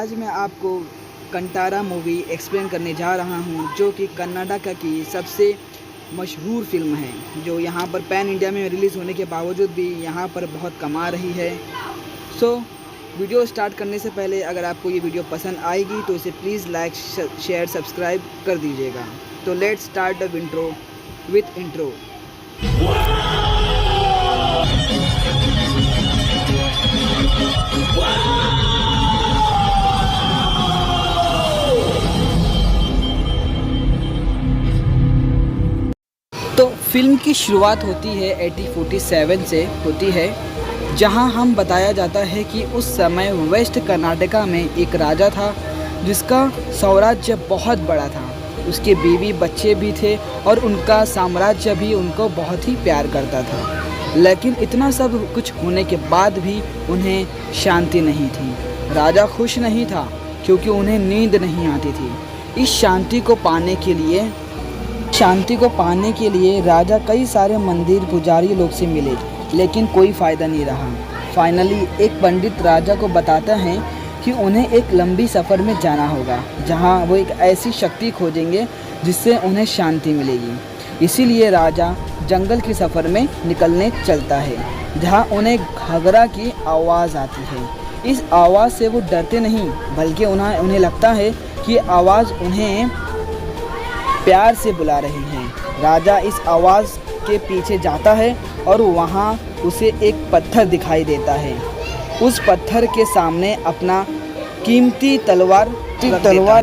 आज मैं आपको कंटारा मूवी एक्सप्लेन करने जा रहा हूं, जो कि कर्नाटक की सबसे मशहूर फ़िल्म है, जो यहाँ पर पैन इंडिया में रिलीज़ होने के बावजूद भी यहाँ पर बहुत कमा रही है। वीडियो स्टार्ट करने से पहले अगर आपको ये वीडियो पसंद आएगी तो इसे प्लीज़ लाइक, शेयर, सब्सक्राइब कर दीजिएगा। तो let's start the intro with intro. तो फिल्म की शुरुआत होती है 1847 से होती है, जहां हम बताया जाता है कि उस समय वेस्ट कर्नाटका में एक राजा था जिसका साम्राज्य बहुत बड़ा था। उसके बीवी बच्चे भी थे और उनका साम्राज्य भी उनको बहुत ही प्यार करता था। लेकिन इतना सब कुछ होने के बाद भी उन्हें शांति नहीं थी। राजा खुश नहीं था क्योंकि उन्हें नींद नहीं आती थी। इस शांति को पाने के लिए राजा कई सारे मंदिर पुजारी लोग से मिले, लेकिन कोई फ़ायदा नहीं रहा। फाइनली एक पंडित राजा को बताता है कि उन्हें एक लंबी सफ़र में जाना होगा, जहां वो एक ऐसी शक्ति खोजेंगे जिससे उन्हें शांति मिलेगी। इसीलिए राजा जंगल की सफ़र में निकलने चलता है, जहां उन्हें घगरा की आवाज़ आती है। इस आवाज़ से वो डरते नहीं, बल्कि उन्हें लगता है कि आवाज़ उन्हें प्यार से बुला रही है। राजा इस आवाज़ के पीछे जाता है और वहाँ उसे एक पत्थर दिखाई देता है। उस पत्थर के सामने अपना कीमती तलवार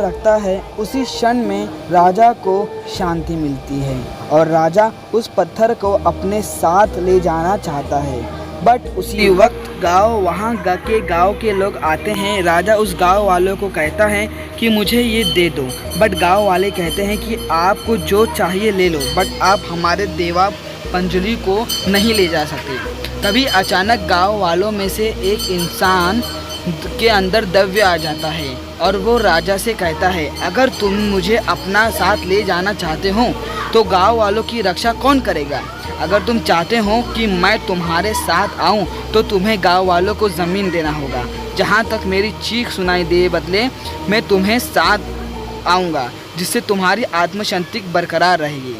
रखता है। उसी क्षण में राजा को शांति मिलती है और राजा उस पत्थर को अपने साथ ले जाना चाहता है। बट उसी वक्त गांव के लोग आते हैं। राजा उस गांव वालों को कहता है कि मुझे ये दे दो, बट गांव वाले कहते हैं कि आपको जो चाहिए ले लो, बट आप हमारे देवा पंजरी को नहीं ले जा सकते। तभी अचानक गांव वालों में से एक इंसान के अंदर दैव्य आ जाता है और वो राजा से कहता है, अगर तुम मुझे अपना साथ ले जाना चाहते हो तो गांव वालों की रक्षा कौन करेगा? अगर तुम चाहते हो कि मैं तुम्हारे साथ आऊं तो तुम्हें गांव वालों को ज़मीन देना होगा। जहां तक मेरी चीख सुनाई दे बदले मैं तुम्हें साथ आऊँगा, जिससे तुम्हारी आत्मशांति बरकरार रहेगी।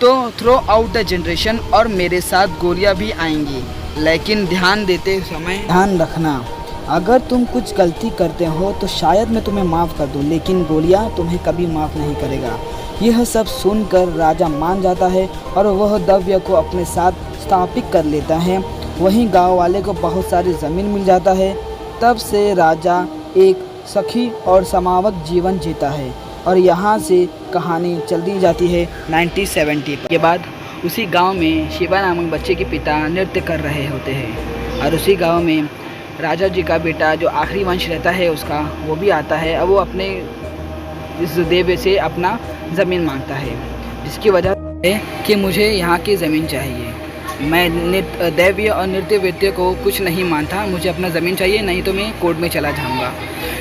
तो थ्रो आउट द जनरेशन, और मेरे साथ गोलियां भी आएंगी, लेकिन ध्यान देते समय ध्यान रखना, अगर तुम कुछ गलती करते हो तो शायद मैं तुम्हें माफ़ कर दूं, लेकिन गोलियां तुम्हें कभी माफ़ नहीं करेगा। यह सब सुनकर राजा मान जाता है और वह दैव्य को अपने साथ स्थापित कर लेता है। वहीं गांव वाले को बहुत सारी ज़मीन मिल जाता है। तब से राजा एक सखी और समावक जीवन जीता है और यहाँ से कहानी चल दी जाती है 1970 के बाद। उसी गांव में शिवा नामक बच्चे के पिता नृत्य कर रहे होते हैं और उसी गांव में राजा जी का बेटा जो आखिरी वंश रहता है उसका, वो भी आता है और वो अपने इस देव से अपना ज़मीन मांगता है, जिसकी वजह है कि मुझे यहाँ की ज़मीन चाहिए। मैं दैव्य और नृत्य को कुछ नहीं मानता, मुझे अपना ज़मीन चाहिए, नहीं तो मैं कोर्ट में चला जाऊँगा।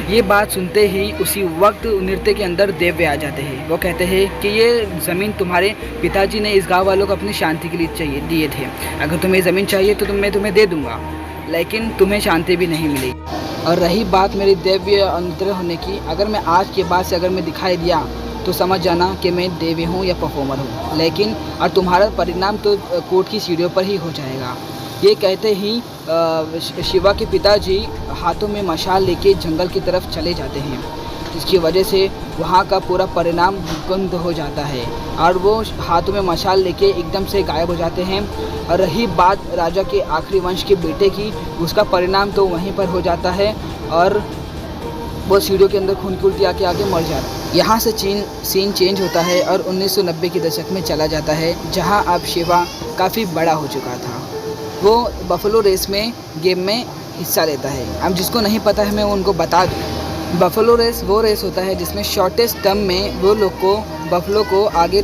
ये बात सुनते ही उसी वक्त नृत्य के अंदर दैव्य आ जाते हैं। वो कहते हैं कि ये ज़मीन तुम्हारे पिताजी ने इस गाँव वालों को अपनी शांति के लिए दिए थे। अगर तुम्हें ज़मीन चाहिए तो मैं तुम्हें दे दूँगा, लेकिन तुम्हें शांति भी नहीं मिलेगी। और रही बात मेरी दैव्य अंतर होने की, अगर मैं आज के बाद से अगर मैं दिखाई दिया तो समझ जाना कि मैं देवी हूँ या परफॉर्मर हूँ, लेकिन और तुम्हारा परिणाम तो कोर्ट की सीढ़ियों पर ही हो जाएगा। ये कहते ही शिवा के पिताजी हाथों में मशाल लेके जंगल की तरफ चले जाते हैं, जिसकी वजह से वहाँ का पूरा परिणाम बंद हो जाता है और वो हाथों में मशाल लेके एकदम से गायब हो जाते हैं। और रही बात राजा के आखिरी वंश के बेटे की, उसका परिणाम तो वहीं पर हो जाता है और वो सीढ़ियों के अंदर खून की उल्टी आके मर जाता है। यहाँ से सीन चेंज होता है और 1990 के दशक में चला जाता है, जहाँ अब शिवा काफ़ी बड़ा हो चुका था। वो बफलो रेस में गेम में हिस्सा लेता है। अब जिसको नहीं पता है मैं उनको बता दूँ, बफलो रेस वो रेस होता है जिसमें शॉर्टेस्ट टर्म में वो लोग को बफलो को आगे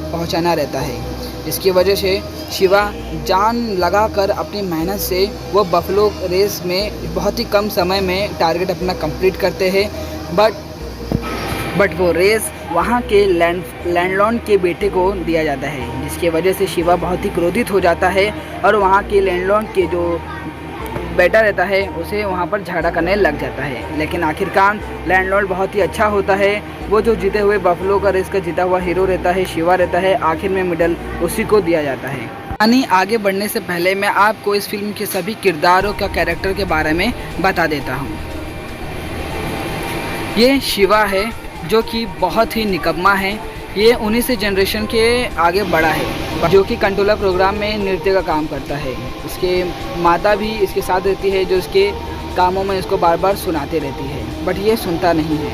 पहुँचाना रहता है। इसकी वजह से शिवा जान लगाकर अपनी मेहनत से वो बफलो रेस में बहुत ही कम समय में टारगेट अपना कंप्लीट करते हैं। बट वो रेस वहाँ के लैंडलॉर्ड के बेटे को दिया जाता है, जिसकी वजह से शिवा बहुत ही क्रोधित हो जाता है और वहाँ के लैंडलॉर्ड के जो बेटा रहता है उसे वहाँ पर झगड़ा करने लग जाता है। लेकिन आखिरकार लैंडलॉर्ड बहुत ही अच्छा होता है। वो जो जीते हुए बफलो का रेस का जीता हुआ हीरो रहता है, शिवा रहता है, आखिर में मेडल उसी को दिया जाता है। यानी आगे बढ़ने से पहले मैं आपको इस फिल्म के सभी किरदारों का कैरेक्टर के बारे में बता देता हूँ। ये शिवा है जो कि बहुत ही निकम्मा है। ये 19 जनरेशन के आगे बढ़ा है, जो कि कंट्रोलर प्रोग्राम में नृत्य का काम करता है। इसके माता भी इसके साथ रहती है, जो इसके कामों में इसको बार बार सुनाते रहती है, बट ये सुनता नहीं है।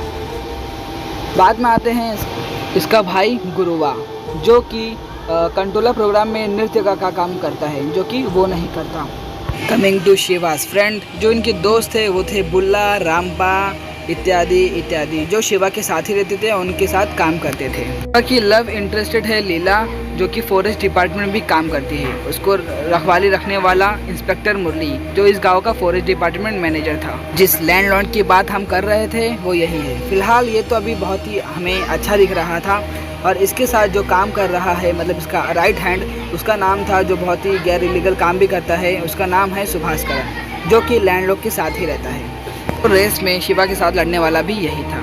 बाद में आते हैं इसका भाई गुरुवा, जो कि कंट्रोलर प्रोग्राम में नृत्य का काम करता है, जो कि वो नहीं करता। कमिंग टू शिवास फ्रेंड, जो इनके दोस्त थे वो थे बुल्ला, रामपा इत्यादि इत्यादि, जो शिवा के साथ ही रहते थे और उनके साथ काम करते थे। शिवा की लव इंटरेस्टेड है लीला, जो कि फॉरेस्ट डिपार्टमेंट में भी काम करती है। उसको रखवाली रखने वाला इंस्पेक्टर मुरली, जो इस गांव का फॉरेस्ट डिपार्टमेंट मैनेजर था। जिस लैंडलॉर्ड की बात हम कर रहे थे वो यही है। फिलहाल ये तो अभी बहुत ही हमें अच्छा दिख रहा था, और इसके साथ जो काम कर रहा है, मतलब इसका राइट हैंड, उसका नाम था, जो बहुत ही गैर इलीगल काम भी करता है, उसका नाम है सुभाष करण, जो कि लैंडलॉर्ड के साथ ही रहता है। तो रेस में शिवा के साथ लड़ने वाला भी यही था।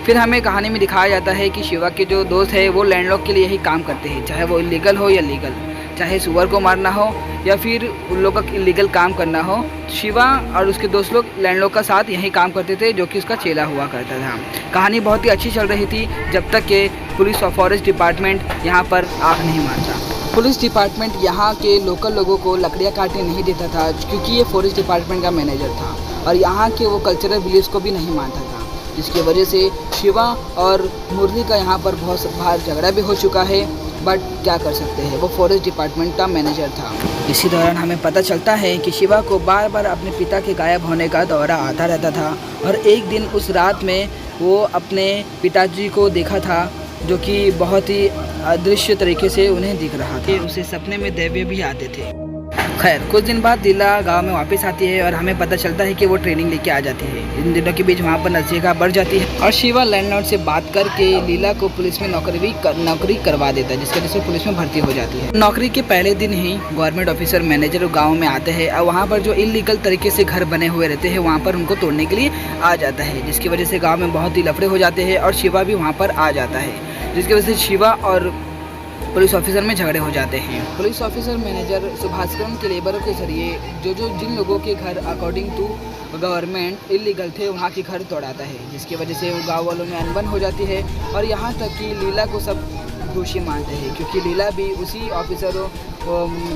फिर हमें कहानी में दिखाया जाता है कि शिवा के जो दोस्त है वो लैंडलॉर्ड के लिए ही काम करते हैं, चाहे वो इलीगल हो या लीगल, चाहे सुअर को मारना हो या फिर उन लोगों का इलीगल काम करना हो। शिवा और उसके दोस्त लोग लैंडलॉर्ड का साथ यही काम करते थे, जो कि उसका चेला हुआ करता था। कहानी बहुत ही अच्छी चल रही थी जब तक कि पुलिस और फॉरेस्ट डिपार्टमेंट यहाँ पर आँख नहीं मारता। पुलिस डिपार्टमेंट यहाँ के लोकल लोगों को लकड़ियाँ काटने नहीं देता था, क्योंकि ये फॉरेस्ट डिपार्टमेंट का मैनेजर था, और यहाँ के वो कल्चरल बिलीव्स को भी नहीं मानता था, जिसकी वजह से शिवा और मुरली का यहाँ पर बहुत बार झगड़ा भी हो चुका है। बट क्या कर सकते हैं, वो फॉरेस्ट डिपार्टमेंट का मैनेजर था। इसी दौरान हमें पता चलता है कि शिवा को बार बार अपने पिता के गायब होने का दौरा आता रहता था, और एक दिन उस रात में वो अपने पिताजी को देखा था, जो कि बहुत ही अदृश्य तरीके से उन्हें दिख रहा था। उसे सपने में दैव्य भी आते थे। खैर, कुछ दिन बाद लीला गांव में वापस आती है और हमें पता चलता है कि वो ट्रेनिंग लेके आ जाती है। इन दिनों के बीच वहाँ पर नजदीका बढ़ जाती है, और शिवा लैंडलॉर्ड से बात करके लीला को पुलिस में नौकरी करवा देता है, जिसकी वजह से पुलिस में भर्ती हो जाती है। नौकरी के पहले दिन ही गवर्नमेंट ऑफिसर मैनेजर गाँव में आते हैं, और वहाँ पर जो इलीगल तरीके से घर बने हुए रहते हैं वहाँ पर उनको तोड़ने के लिए आ जाता है, जिसकी वजह से गाँव में बहुत ही लफड़े हो जाते हैं, और शिवा भी वहाँ पर आ जाता है, जिसकी वजह से शिवा और पुलिस ऑफिसर में झगड़े हो जाते हैं। पुलिस ऑफिसर मैनेजर सुभाषकरण के लेबरों के जरिए जिन लोगों के घर अकॉर्डिंग टू गवर्नमेंट इलीगल थे वहाँ के घर तोड़ाता है, जिसकी वजह से गाँव वालों में अनबन हो जाती है, और यहाँ तक कि लीला को सब दोषी मानते हैं, क्योंकि लीला भी उसी ऑफिसरों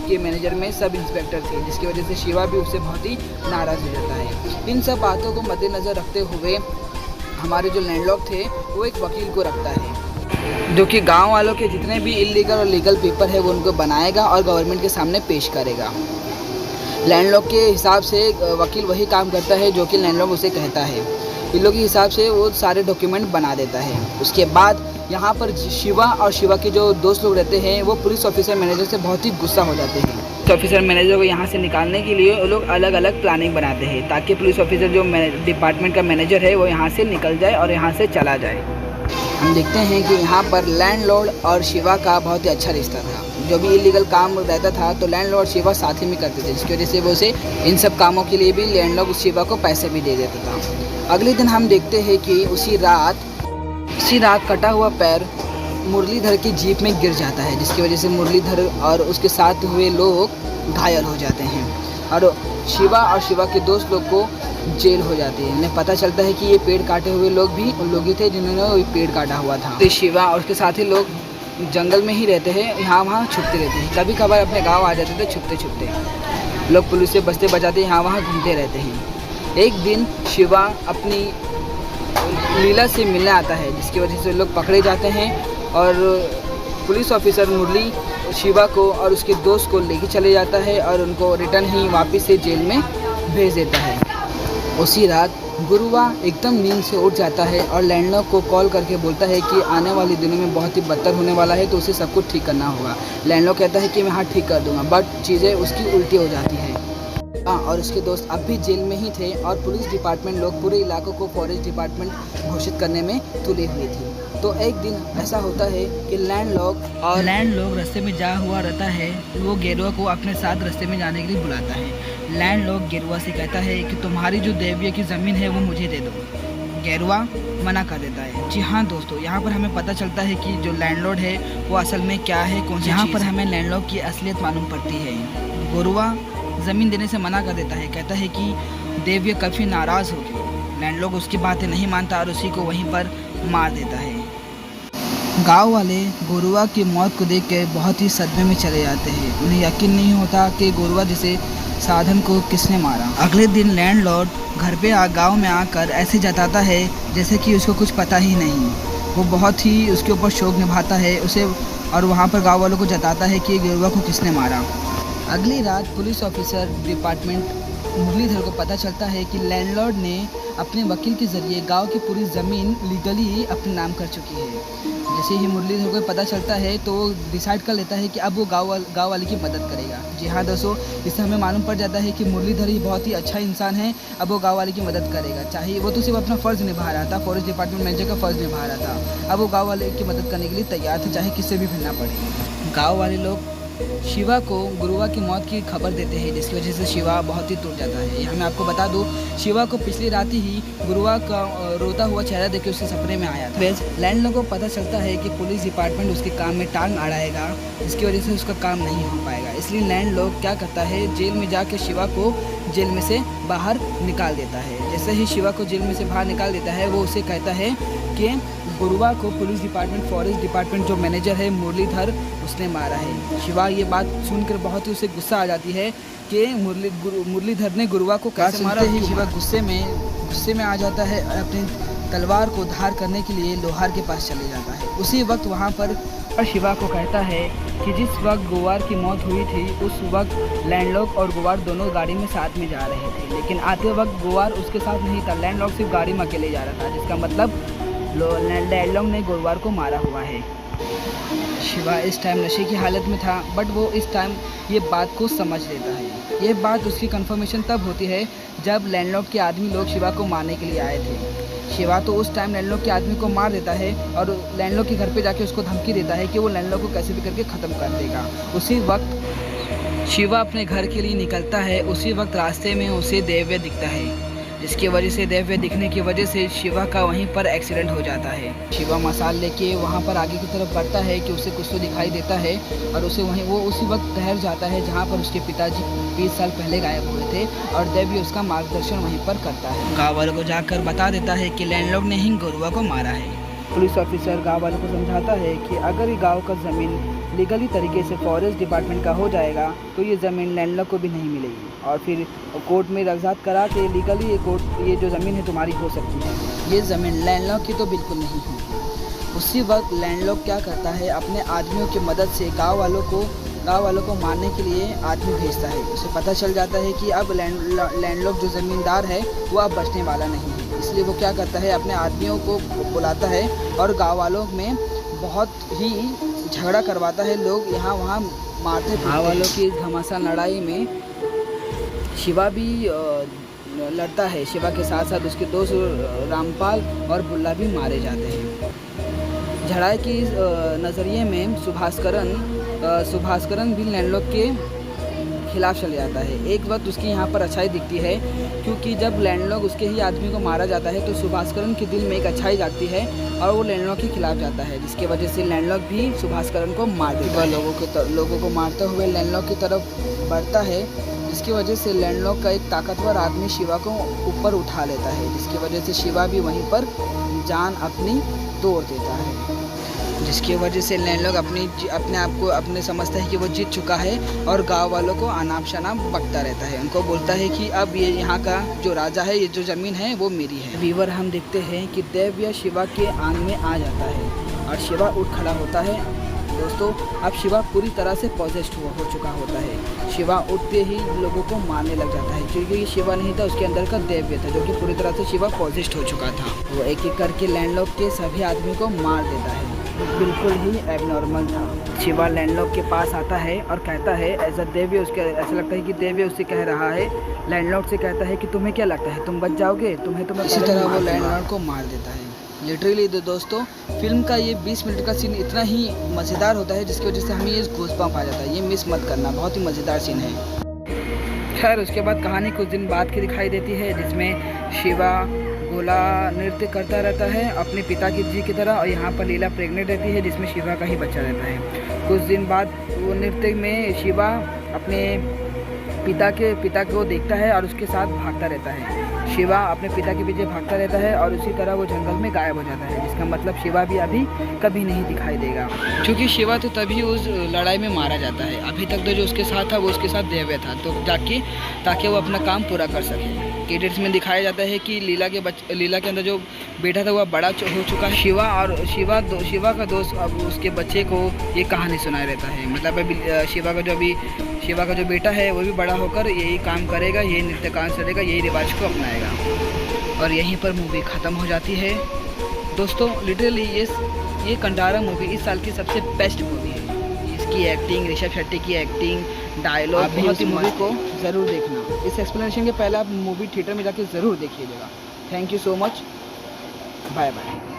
के मैनेजर में सब इंस्पेक्टर थे, जिसकी वजह से शिवा भी उससे बहुत ही नाराज़ हो जाता है। इन सब बातों को मद्देनज़र रखते हुए हमारे जो लैंडलॉर्ड थे वो एक वकील को रखता है, जो कि गांव वालों के जितने भी इलीगल और लीगल पेपर है वो उनको बनाएगा और गवर्नमेंट के सामने पेश करेगा। लैंडलॉर्ड के हिसाब से वकील वही काम करता है जो कि लैंडलॉर्ड उसे कहता है। इन लोगों के हिसाब से वो सारे डॉक्यूमेंट बना देता है। उसके बाद यहाँ पर शिवा और शिवा के जो दोस्त लोग रहते हैं वो पुलिस ऑफिसर मैनेजर से बहुत ही गुस्सा हो जाते हैं। ऑफिसर मैनेजर को यहाँ से निकालने के लिए वो लोग अलग अलग प्लानिंग बनाते हैं, ताकि पुलिस ऑफिसर जो डिपार्टमेंट का मैनेजर है वो यहाँ से निकल जाए और यहाँ से चला जाए। हम देखते हैं कि यहाँ पर लैंडलॉर्ड और शिवा का बहुत ही अच्छा रिश्ता था। जो भी इलीगल काम रहता था तो लैंडलॉर्ड और शिवा साथ ही में करते थे, जिसकी वजह से वो उसे इन सब कामों के लिए भी लैंडलॉर्ड उस शिवा को पैसे भी दे देता था। अगले दिन हम देखते हैं कि उसी रात कटा हुआ पैर मुरलीधर की जीप में गिर जाता है, जिसकी वजह से मुरलीधर और उसके साथ हुए लोग घायल हो जाते हैं, और शिवा और शिवा के दोस्त लोग को जेल हो जाती है। उन्हें पता चलता है कि ये पेड़ काटे हुए लोग भी उन लोग ही थे जिन्होंने वो पेड़ काटा हुआ था। तो शिवा और उसके साथी लोग जंगल में ही रहते हैं, यहाँ वहाँ छुपते रहते हैं। कभी कभार अपने गांव आ जाते थे छुपते छुपते। लोग पुलिस से बचते बचाते यहाँ वहाँ घूमते रहते हैं। एक दिन शिवा अपनी लीला से मिलने आता है, जिसकी वजह से लोग पकड़े जाते हैं, और पुलिस ऑफिसर मुरली शिवा को और उसके दोस्त को लेके चले जाता है और उनको रिटर्न ही वापस से जेल में भेज देता है। उसी रात गुरुवा एकदम नींद से उठ जाता है और लैंडलॉर्ड को कॉल करके बोलता है कि आने वाले दिनों में बहुत ही बदतर होने वाला है, तो उसे सब कुछ ठीक करना होगा। लैंडलॉर्ड कहता है कि मैं हाँ ठीक कर दूंगा, बट चीज़ें उसकी उल्टी हो जाती है। हाँ, और उसके दोस्त अब भी जेल में ही थे और पुलिस डिपार्टमेंट लोग पूरे इलाकों को फॉरेस्ट डिपार्टमेंट घोषित करने में तुले हुए थे। तो एक दिन ऐसा होता है कि लैंडलॉर्ड रास्ते में जा हुआ रहता है। वो गेरुआ को अपने साथ रास्ते में जाने के लिए बुलाता है। लैंडलॉर्ड गेरुआ से कहता है कि तुम्हारी जो देविया की ज़मीन है वो मुझे दे दो। गेरुआ मना कर देता है। जी हाँ दोस्तों, यहाँ पर हमें पता चलता है कि जो लैंडलॉर्ड है वो असल में क्या है, कौन सी। यहाँ पर हमें लैंडलॉर्ड की असलियत मालूम पड़ती है। गेरुआ ज़मीन देने से मना कर देता है, कहता है कि देविया काफ़ी नाराज़ होगी। लैंडलॉर्ड उसकी बातें नहीं मानता और उसी को वहीं पर मार देता है। गांव वाले गेरुआ की मौत को देखकर बहुत ही सदमे में चले जाते हैं। उन्हें यकीन नहीं होता कि गेरुआ जैसे साधन को किसने मारा। अगले दिन लैंडलॉर्ड घर पे गांव में आकर ऐसे जताता है जैसे कि उसको कुछ पता ही नहीं। वो बहुत ही उसके ऊपर शोक निभाता है उसे, और वहाँ पर गांव वालों को जताता है कि गेरुआ को किसने मारा। अगली रात पुलिस ऑफिसर डिपार्टमेंट मुरलीधर को पता चलता है कि लैंडलॉर्ड ने अपने वकील के ज़रिए गांव की पूरी ज़मीन लीगली अपने नाम कर चुकी है। जैसे ही मुरलीधर को पता चलता है तो वो डिसाइड कर लेता है कि अब वो गांव वाले की मदद करेगा। जी हाँ दोस्तों, इससे हमें मालूम पड़ जाता है कि मुरलीधर ही बहुत ही अच्छा इंसान है। अब वो गांव वाले की मदद करेगा। चाहे वो तो सिर्फ अपना फ़र्ज़ निभा रहा था, फॉरेस्ट डिपार्टमेंट मैनेजर का फ़र्ज़ निभा रहा था। अब वो गाँव वाले की मदद करने के लिए तैयार थे, चाहे किससे भी भिड़ना पड़े। गाँव वाले लोग शिवा को गेरुआ की मौत की खबर देते हैं, जिसकी वजह से शिवा बहुत ही टूट जाता है। यहाँ मैं आपको बता दूँ, शिवा को पिछली रात ही गेरुआ का रोता हुआ चेहरा देख के उसके सपने में आया था। लैंडलॉर्ड को पता चलता है कि पुलिस डिपार्टमेंट उसके काम में टांग अड़ाएगा, जिसकी वजह से उसका काम नहीं हो पाएगा। इसलिए लैंडलॉर्ड क्या करता है, जेल में जाके शिवा को जेल में से बाहर निकाल देता है। जैसे ही शिवा को जेल में से बाहर निकाल देता है, वो उसे कहता है कि गेरुआ को पुलिस डिपार्टमेंट फॉरेस्ट डिपार्टमेंट जो मैनेजर है मुरलीधर, उसने मारा है। शिवा ये बात सुनकर बहुत ही उसे गुस्सा आ जाती है कि मुरलीधर ने गेरुआ को कैसे मारा। ही शिवा गुस्से में आ जाता है, अपनी तलवार को धार करने के लिए लोहार के पास चले जाता है। उसी वक्त वहाँ पर शिवा को कहता है कि जिस वक्त गेरुआ की मौत हुई थी उस वक्त लैंडलॉर्ड और गेरुआ दोनों गाड़ी में साथ में जा रहे थे, लेकिन आते वक्त गेरुआ उसके साथ नहीं था। लैंडलॉर्ड सिर्फ गाड़ी में अकेले जा रहा था, जिसका मतलब लैंडलॉर्ड ने गेरुआ को मारा हुआ है। शिवा इस टाइम नशे की हालत में था, बट वो इस टाइम ये बात को समझ लेता है। ये बात उसकी कंफर्मेशन तब होती है जब लैंडलॉर्ड के आदमी लोग शिवा को मारने के लिए आए थे। शिवा तो उस टाइम लैंडलॉर्ड के आदमी को मार देता है और लैंडलॉर्ड के घर पे जाके उसको धमकी देता है कि वो लैंडलॉर्ड को कैसे भी करके ख़त्म कर देगा। उसी वक्त शिवा अपने घर के लिए निकलता है। उसी वक्त रास्ते में उसे देव्य दिखता है, जिसकी वजह से देव्य दिखने की वजह से शिवा का वहीं पर एक्सीडेंट हो जाता है। शिवा मसाल लेके वहाँ पर आगे की तरफ बढ़ता है कि उसे कुछ तो दिखाई देता है और वो उसी वक्त ठहर जाता है जहाँ पर उसके पिताजी 20 साल पहले गायब हुए थे, और देव्य उसका मार्गदर्शन वहीं पर करता है। गाँव वालों को जाकर बता देता है कि लैंडलॉर्ड ने ही गेरुआ को मारा है। पुलिस ऑफिसर गाँव वालों को समझाता है कि अगर ये गाँव का ज़मीन लीगली तरीके से फॉरेस्ट डिपार्टमेंट का हो जाएगा तो ये ज़मीन लैंडलॉर्ड को भी नहीं मिलेगी, और फिर कोर्ट में रज़ात करा के लीगली ये जो ज़मीन है तुम्हारी हो सकती है। ये ज़मीन लैंडलॉर्ड की तो बिल्कुल नहीं है। उसी वक्त लैंडलॉर्ड क्या करता है, अपने आदमियों की मदद से गाँव वालों को मारने के लिए आदमी भेजता है। उसे पता चल जाता है कि अब लैंडलॉर्ड जो ज़मींदार है वो अब बचने वाला नहीं है। इसलिए वो क्या करता है, अपने आदमियों को बुलाता है और गाँव वालों में बहुत ही झगड़ा करवाता है। लोग यहाँ वहाँ मारते। गाँव वालों की घमासान लड़ाई में शिवा भी लड़ता है। शिवा के साथ साथ उसके दोस्त रामपाल और बुल्ला भी मारे जाते हैं। झड़ाई की नज़रिए में सुभाषकरण भी लैंडलॉर्ड के खिलाफ चले जाता है। एक वक्त उसकी यहाँ पर अच्छाई दिखती है, क्योंकि जब लैंडलॉर्ड उसके ही आदमी को मारा जाता है तो सुभाषकरण के दिल में एक अच्छाई जागती है और वो लैंडलॉर्ड के खिलाफ जाता है, जिसकी वजह से लैंडलॉर्ड भी सुभाषकरण को मार देता है। लोगों को मारते हुए लैंडलॉर्ड की तरफ बढ़ता है, जिसकी वजह से लैंडलॉर्ड का एक ताकतवर आदमी शिवा को ऊपर उठा लेता है, जिसकी वजह से शिवा भी वहीं पर जान अपनी तोड़ देता है, जिसकी वजह से लैंडलॉर्ड अपने आप को अपने समझता है कि वो जीत चुका है और गांव वालों को अनाप शनाप बकता रहता है। उनको बोलता है कि अब ये यहाँ का जो राजा है, ये जो ज़मीन है वो मेरी है। वीवर हम देखते हैं कि देव्य शिवा के आंग में आ जाता है और शिवा उठ खड़ा होता है। दोस्तों, अब शिवा पूरी तरह से पॉजेस्ड हो चुका होता है। शिवा उठते ही लोगों को मारने लग जाता है, क्योंकि शिवा नहीं था, उसके अंदर का देव्य था, जो कि पूरी तरह से शिवा पॉजेस्ड हो चुका था। वो एक एक करके लैंडलॉर्ड के सभी आदमी को मार देता है। बिल्कुल ही एबनॉर्मल था। शिवा लैंडलॉर्ड के पास आता है और कहता है, ऐसा देव्य उसके ऐसा लगता है कि देव्य उससे कह रहा है, लैंडलॉर्ड से कहता है कि तुम्हें क्या लगता है तुम बच जाओगे, तुम्हें इसी तरह वो लैंडलॉर्ड को मार देता है। लिटरली दोस्तों, फिल्म का ये 20 मिनट का सीन इतना ही मज़ेदार होता है जिसकी वजह से हमें ये गूज़बम्प आ जाता है। ये मिस मत करना, बहुत ही मज़ेदार सीन है। खैर उसके बाद कहानी कुछ दिन बाद की दिखाई देती है, जिसमें शिवा गोला नृत्य करता रहता है अपने पिता जी की तरह, और यहाँ पर लीला प्रेग्नेंट रहती है जिसमें शिवा का ही बच्चा रहता है। कुछ दिन बाद वो नृत्य में शिवा अपने पिता को देखता है और उसके साथ भागता रहता है। शिवा अपने पिता के पीछे भागता रहता है और उसी तरह वो जंगल में गायब हो जाता है, जिसका मतलब शिवा भी अभी कभी नहीं दिखाई देगा, क्योंकि शिवा तो तभी उस लड़ाई में मारा जाता है। अभी तक तो जो उसके साथ था वो उसके साथ देव्य था, तो ताकि वो अपना काम पूरा कर सके। क्रेडिट्स में दिखाया जाता है कि लीला के अंदर जो बेटा था वह बड़ा हो चुका है। शिवा का दोस्त अब उसके बच्चे को ये कहानी सुनाया रहता है। मतलब अभी शिवा का जो बेटा है वो भी बड़ा होकर यही काम करेगा, यही नृत्यकांश करेगा, यही रिवाज को अपनाएगा। और यहीं पर मूवी ख़त्म हो जाती है। दोस्तों लिटरली ये कंटारा मूवी इस साल की सबसे बेस्ट मूवी है। इसकी एक्टिंग, ऋषभ शेट्टी की एक्टिंग, डायलॉग, बहुत ही मूवी को ज़रूर देखना। इस एक्सप्लेनेशन के पहले आप मूवी थिएटर में जाके ज़रूर देखिएगा। Thank you so much, bye bye.